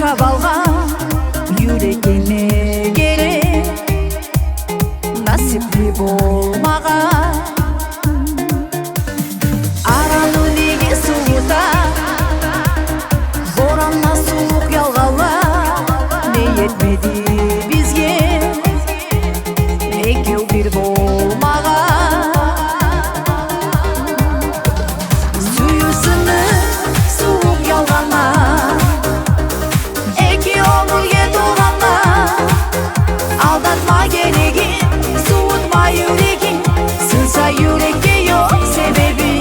жашап алган юрегине керек насипли болмаган аранын неге сууда боранна суук ялгала не этмеди бизге экөө бир болмаган сүйүүсүнү суук ялгана эки өмүргө толганда алдатма керегин суутма юрегин сынса юрекке жок себеби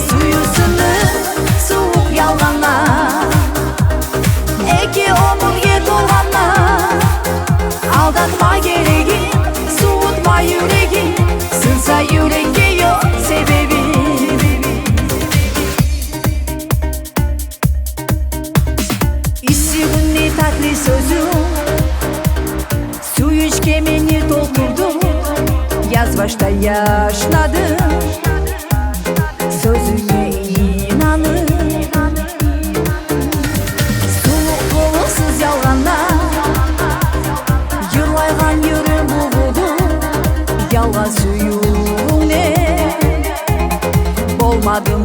сүйүүсүнү суук ялгана эки өмүргө толганда алдатма керегин суутма юрегин сынса юрекке жок себеби иссигүнни татли сөзү сүйүшке мени толтурду язбаштай жашнадым сөзүңө инанып сулук болуксуз ялганда жырлайган жүрөм бугуду ялган сүйүүңне болмадым